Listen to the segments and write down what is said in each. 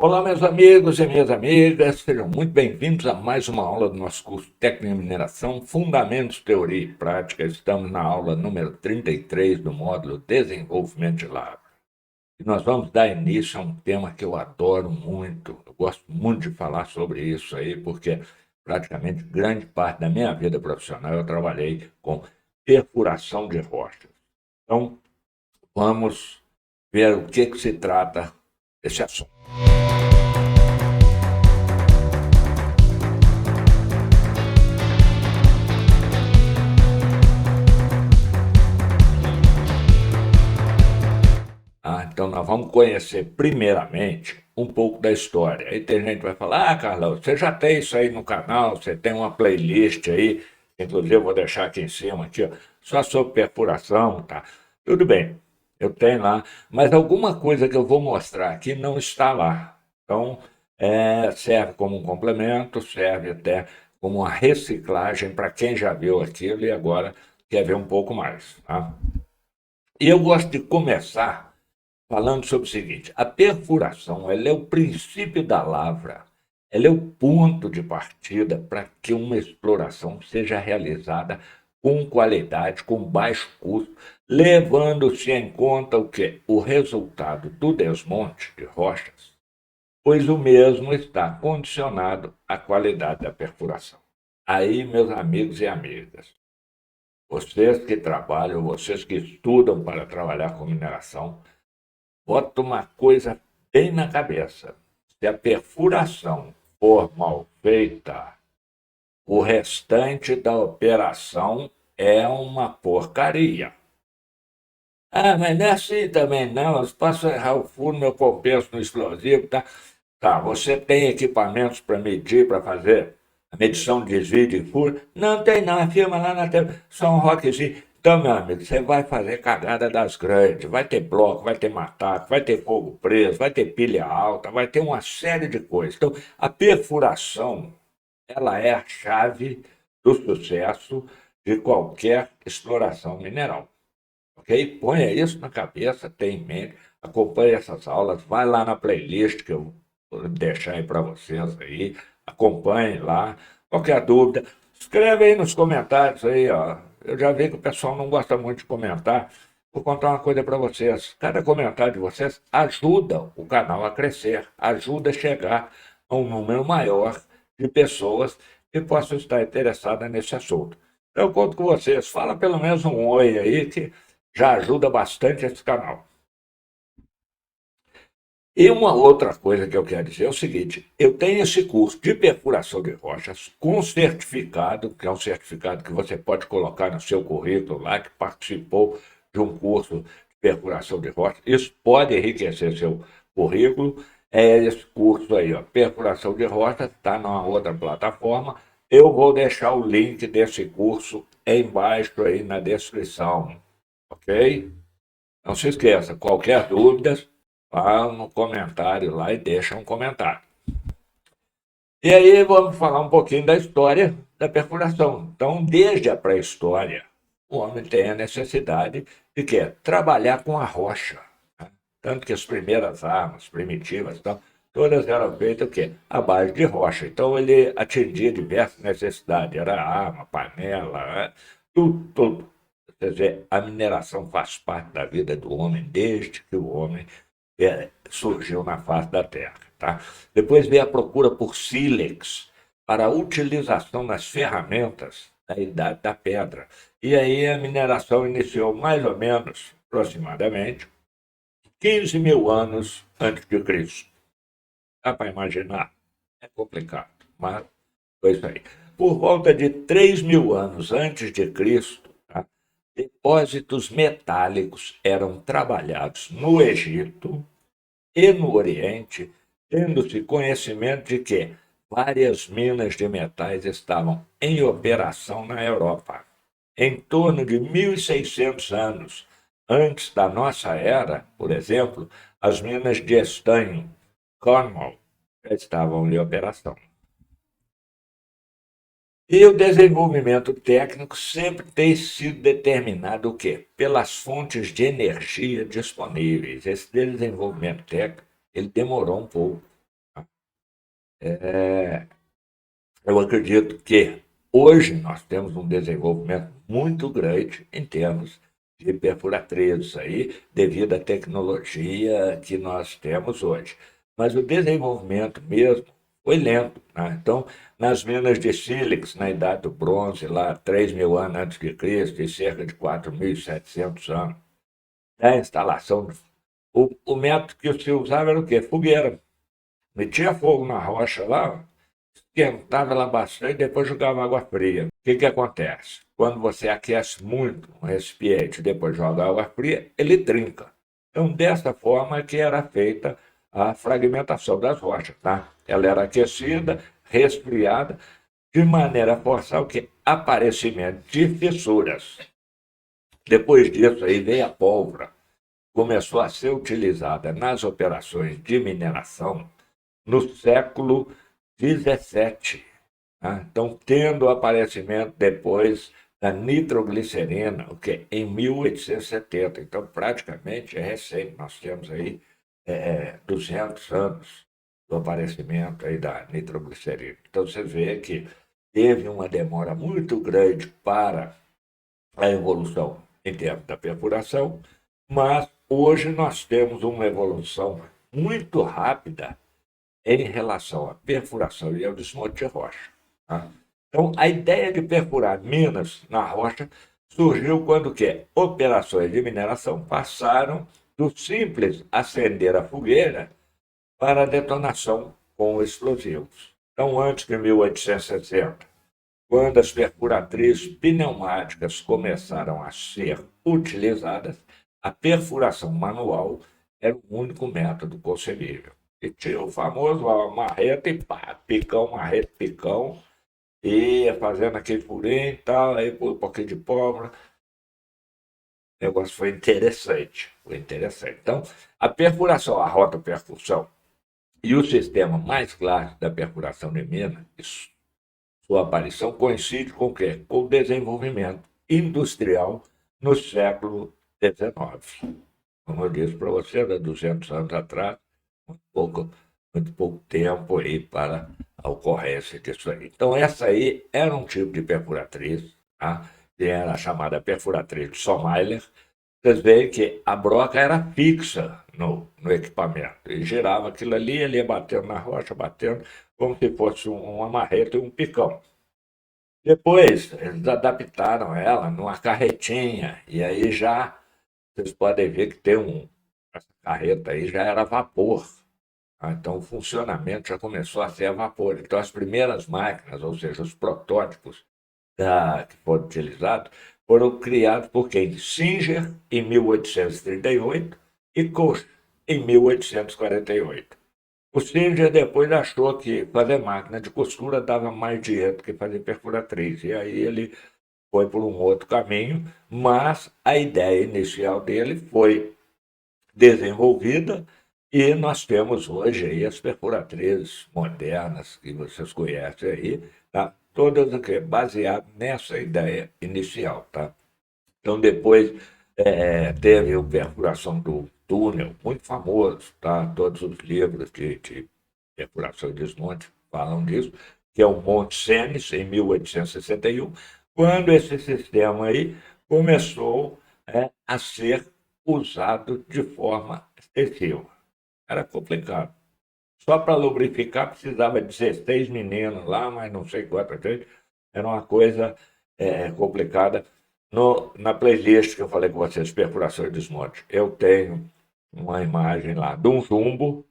Olá, meus amigos e minhas amigas, sejam muito bem-vindos a mais uma aula do nosso curso Técnico em Mineração, Fundamentos, Teoria e Prática. Estamos na aula número 33 do módulo Desenvolvimento de Lavra. E nós vamos dar início a um tema que eu adoro muito, eu gosto muito de falar sobre isso aí, porque praticamente grande parte da minha vida profissional eu trabalhei com perfuração de rochas. Então, vamos ver o que se trata desse assunto. Então, nós vamos conhecer primeiramente um pouco da história. Aí tem gente que vai falar: Carlão, você já tem isso aí no canal, você tem uma playlist aí, inclusive eu vou deixar aqui em cima, aqui, ó, só sobre perfuração, tá? Tudo bem, eu tenho lá, mas alguma coisa que eu vou mostrar aqui não está lá. Então, serve como um complemento, serve até como uma reciclagem para quem já viu aquilo e agora quer ver um pouco mais, tá? E eu gosto de começar falando sobre o seguinte: a perfuração, ela é o princípio da lavra, ela é o ponto de partida para que uma exploração seja realizada com qualidade, com baixo custo, levando-se em conta o que? O resultado do desmonte de rochas, pois o mesmo está condicionado à qualidade da perfuração. Aí, meus amigos e amigas, vocês que trabalham, vocês que estudam para trabalhar com mineração, bota uma coisa bem na cabeça: se a perfuração for mal feita, o restante da operação é uma porcaria. Ah, mas não é assim também não. Eu posso errar o furo, meu compenso no explosivo, tá? Tá, você tem equipamentos para medir, para fazer a medição de desvio de furo? Não tem não, a firma lá na TV, só um rockzinho. Então, meu amigo, você vai fazer cagada das grandes, vai ter bloco, vai ter mataco, vai ter fogo preso, vai ter pilha alta, vai ter uma série de coisas. Então, a perfuração, ela é a chave do sucesso de qualquer exploração mineral. Ok? Ponha isso na cabeça, tenha em mente, acompanhe essas aulas, vai lá na playlist que eu vou deixar aí para vocês aí, acompanhe lá. Qualquer dúvida, escreve aí nos comentários aí, ó. Eu já vi que o pessoal não gosta muito de comentar. Vou contar uma coisa para vocês. Cada comentário de vocês ajuda o canal a crescer, ajuda a chegar a um número maior de pessoas que possam estar interessadas nesse assunto. Eu conto com vocês. Fala pelo menos um oi aí, que já ajuda bastante esse canal. E uma outra coisa que eu quero dizer é o seguinte: eu tenho esse curso de perfuração de rochas com certificado, que é um certificado que você pode colocar no seu currículo lá, que participou de um curso de perfuração de rochas. Isso pode enriquecer seu currículo. É esse curso aí, ó, perfuração de rochas, está numa outra plataforma. Eu vou deixar o link desse curso embaixo aí na descrição, ok? Não se esqueça, qualquer dúvida, vá no comentário lá e deixa um comentário. E aí vamos falar um pouquinho da história da perfuração. Então, desde a pré-história, o homem tem a necessidade de quê? Trabalhar com a rocha, né? Tanto que as primeiras armas primitivas, então, todas eram feitas o quê? À base de rocha. Então ele atendia diversas necessidades, era arma, panela, né? Tudo, tudo. Quer dizer, a mineração faz parte da vida do homem desde que o homem surgiu na face da Terra. Tá? Depois veio a procura por sílex para a utilização nas ferramentas da Idade da Pedra. E aí a mineração iniciou mais ou menos, aproximadamente, 15 mil anos antes de Cristo. Dá para imaginar? É complicado, mas foi isso aí. Por volta de 3 mil anos antes de Cristo, tá? Depósitos metálicos eram trabalhados no Egito e no Oriente, tendo-se conhecimento de que várias minas de metais estavam em operação na Europa. Em torno de 1.600 anos antes da nossa era, por exemplo, as minas de estanho, Cornwall, já estavam em operação. E o desenvolvimento técnico sempre tem sido determinado o quê? Pelas fontes de energia disponíveis. Esse desenvolvimento técnico, ele demorou um pouco, Eu acredito que hoje nós temos um desenvolvimento muito grande em termos de perfuratrizes aí, devido à tecnologia que nós temos hoje. Mas o desenvolvimento mesmo foi lento, né? Então, nas minas de sílex, na Idade do Bronze, lá 3.000 anos antes de Cristo, e cerca de 4.700 anos, a instalação, o método que se usava era o quê? Fogueira. Metia fogo na rocha lá, esquentava ela bastante e depois jogava água fria. O que acontece? Quando você aquece muito um recipiente e depois joga água fria, ele trinca. Então, dessa forma que era feita a fragmentação das rochas. Tá? Ela era aquecida, resfriada, de maneira a forçar o que? Aparecimento de fissuras. Depois disso aí veio a pólvora. Começou a ser utilizada nas operações de mineração no século XVII. Tá? Então, tendo o aparecimento depois da nitroglicerina, o que em 1870. Então, praticamente é recente. Nós temos aí 200 anos do aparecimento aí da nitroglicerina. Então, você vê que teve uma demora muito grande para a evolução em termos da perfuração, mas hoje nós temos uma evolução muito rápida em relação à perfuração e ao desmonte de rocha. Tá? Então, a ideia de perfurar minas na rocha surgiu quando que operações de mineração passaram do simples acender a fogueira para a detonação com explosivos. Então, antes de 1860, quando as perfuratrizes pneumáticas começaram a ser utilizadas, a perfuração manual era o único método concebível. E tinha o famoso marreta e pá, picão, marreta, picão, e ia fazendo aquele furinho e tal, aí pôr um pouquinho de pólvora. O negócio foi interessante, foi interessante. Então, a perfuração, a rotapercussão e o sistema mais clássico da perfuração de mina, sua aparição coincide com o quê? Com o desenvolvimento industrial no século XIX. Como eu disse para você, há 200 anos atrás, muito pouco tempo aí para a ocorrência disso aí. Então, essa aí era um tipo de perfuratriz, tá? Que era a chamada perfuratriz de Somailer. Vocês veem que a broca era fixa no equipamento. E girava aquilo ali, ele ia batendo na rocha, batendo, como se fosse uma marreta e um picão. Depois, eles adaptaram ela numa carretinha, e aí já, vocês podem ver que essa carreta aí já era a vapor. Tá? Então, o funcionamento já começou a ser a vapor. Então, as primeiras máquinas, ou seja, os protótipos que foram utilizados, foram criados por quem? Singer, em 1838, e Koch, em 1848. O Singer depois achou que fazer máquina de costura dava mais dinheiro do que fazer perfuratriz. E aí ele foi por um outro caminho, mas a ideia inicial dele foi desenvolvida e nós temos hoje aí as perfuratrizes modernas que vocês conhecem aí, tá? Todas aqui baseadas nessa ideia inicial, tá? Então depois teve a perfuração do túnel, muito famoso, tá? Todos os livros de perfuração e desmonte falam disso, que é o Monte Cenis, em 1861, quando esse sistema aí começou a ser usado de forma extensiva. Era complicado. Só para lubrificar precisava de 16 meninos lá, mas não sei quantas vezes. Era uma coisa complicada. Na playlist que eu falei com vocês, Perfuração e Desmonte, eu tenho uma imagem lá de um jumbo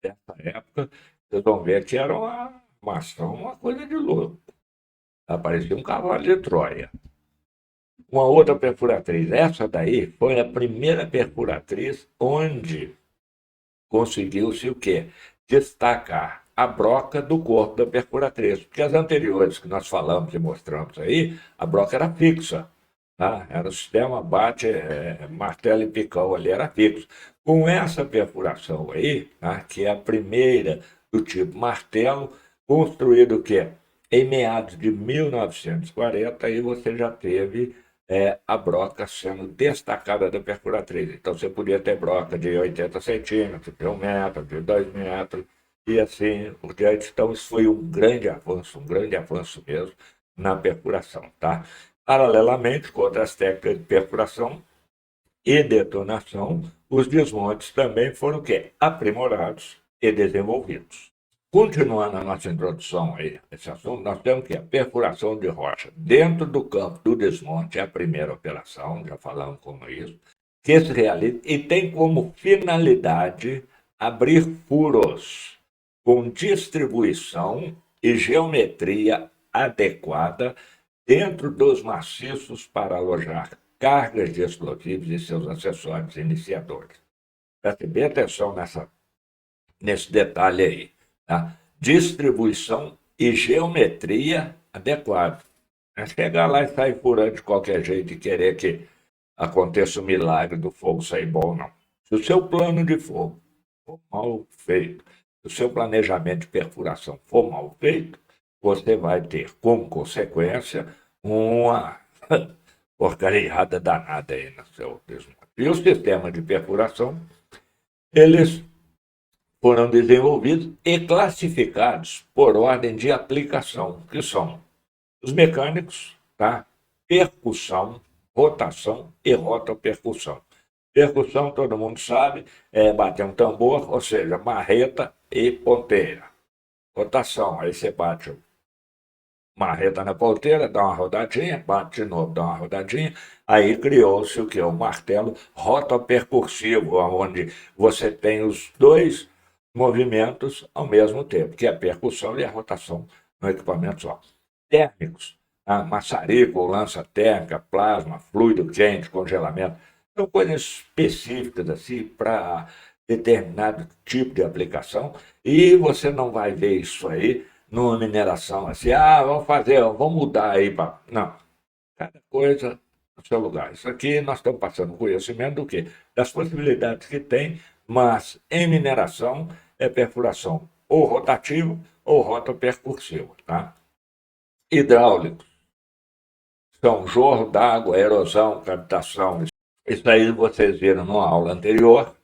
dessa época. Vocês vão ver que era uma ação, uma coisa de louco. Aparecia um cavalo de Troia. Uma outra perfuratriz. Essa daí foi a primeira perfuratriz onde conseguiu-se o quê? Destacar a broca do corpo da perfuratriz. Porque as anteriores que nós falamos e mostramos aí, a broca era fixa. Tá? Era o sistema bate, martelo e picão ali, era fixo. Com essa perfuração aí, tá? Que é a primeira do tipo martelo, construído o quê? Em meados de 1940, aí você já teve a broca sendo destacada da perfuratriz. Então você podia ter broca de 80 centímetros, de 1 metro, de 2 metros, e assim por diante. Então, isso foi um grande avanço mesmo na perfuração, tá? Paralelamente, com outras técnicas de perfuração e detonação, os desmontes também foram o quê? Aprimorados e desenvolvidos. Continuando a nossa introdução aí, esse assunto, nós temos que a perfuração de rocha dentro do campo do desmonte é a primeira operação, já falamos como isso, que se realiza e tem como finalidade abrir furos com distribuição e geometria adequada dentro dos maciços para alojar cargas de explosivos e seus acessórios iniciadores. Preste bem atenção nesse detalhe aí. Tá? Distribuição e geometria adequada. Não é chegar lá e sair furando de qualquer jeito e querer que aconteça o milagre do fogo sair bom, não. Se o seu plano de fogo for mal feito, se o seu planejamento de perfuração for mal feito, você vai ter como consequência uma porcariada danada aí no seu desmonte. E o sistema de perfuração, eles foram desenvolvidos e classificados por ordem de aplicação, que são os mecânicos, tá? Percussão, rotação e rotopercussão. Percussão, todo mundo sabe, é bater um tambor, ou seja, marreta e ponteira. Rotação, aí você bate marreta na ponteira, dá uma rodadinha, bate de novo, dá uma rodadinha. Aí criou-se o que? O martelo rotopercursivo, onde você tem os dois movimentos ao mesmo tempo, que é a percussão e a rotação no equipamento só. Térmicos, maçarico, lança térmica, plasma, fluido quente, congelamento, são coisas específicas assim para determinado tipo de aplicação e você não vai ver isso aí numa mineração assim, vamos mudar aí para. Não, cada coisa no seu lugar. Isso aqui nós estamos passando conhecimento do quê? Das possibilidades que tem, mas em mineração é perfuração ou rotativa ou rotopercursiva, tá? Hidráulicos são jorro d'água, erosão, captação. Isso aí vocês viram numa aula anterior,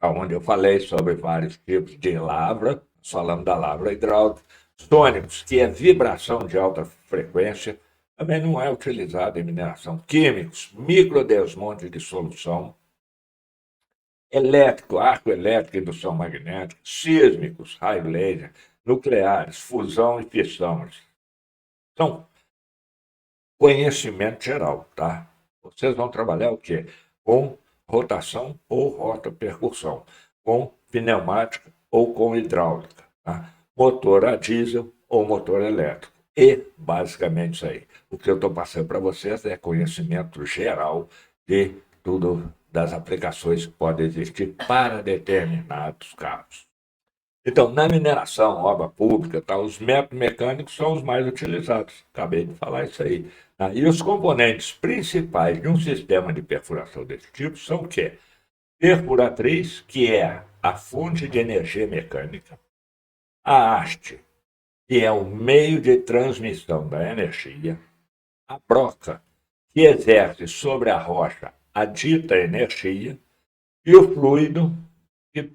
onde eu falei sobre vários tipos de lavra, falando da lavra hidráulica. Sônicos, que é vibração de alta frequência, também não é utilizado em mineração. Químicos, microdesmonte de solução. Elétrico, arco elétrico, indução magnética. Sísmicos, raio laser. Nucleares, fusão e fissão. São conhecimento geral, tá? Vocês vão trabalhar o quê? Com rotação ou rotopercussão, com pneumática ou com hidráulica, tá? Motor a diesel ou motor elétrico. E, basicamente, isso aí. O que eu estou passando para vocês é conhecimento geral de tudo das aplicações que podem existir para determinados casos. Então, na mineração, obra pública, tá, os métodos mecânicos são os mais utilizados. Acabei de falar isso aí. Tá? E os componentes principais de um sistema de perfuração desse tipo são o quê? Perfuratriz, que é a fonte de energia mecânica, a haste, que é o meio de transmissão da energia, a broca, que exerce sobre a rocha a dita energia, e o fluido, que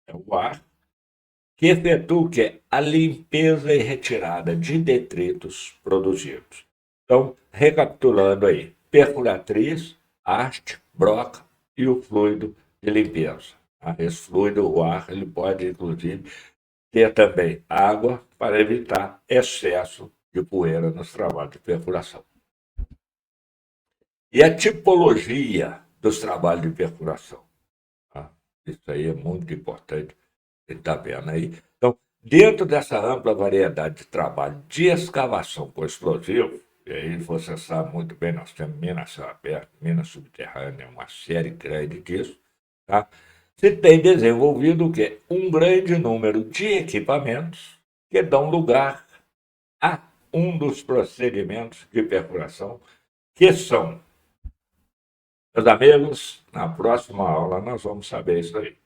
é o ar, que efetua o quê? A limpeza e retirada de detritos produzidos. Então, recapitulando aí, perfuratriz, haste, broca e o fluido de limpeza. Tá? Esse fluido, o ar, ele pode, inclusive, ter também água para evitar excesso de poeira nos trabalhos de perfuração. E a tipologia dos trabalhos de perfuração. Tá? Isso aí é muito importante, você está vendo aí. Então, dentro dessa ampla variedade de trabalho de escavação com explosivo, e aí você sabe muito bem, nós temos minas céu aberto, minas subterrâneas, uma série grande disso, tá? Se tem desenvolvido o quê? Um grande número de equipamentos que dão lugar a um dos procedimentos de perfuração, que são, meus amigos, na próxima aula nós vamos saber isso aí.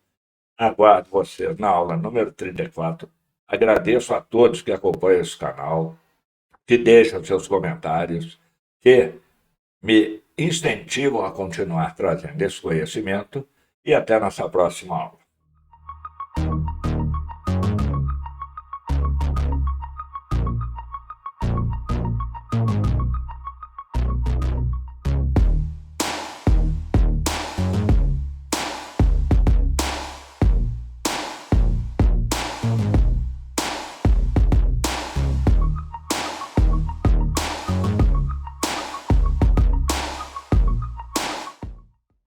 Aguardo vocês na aula número 34. Agradeço a todos que acompanham esse canal, que deixam seus comentários, que me incentivam a continuar trazendo esse conhecimento e até nossa próxima aula.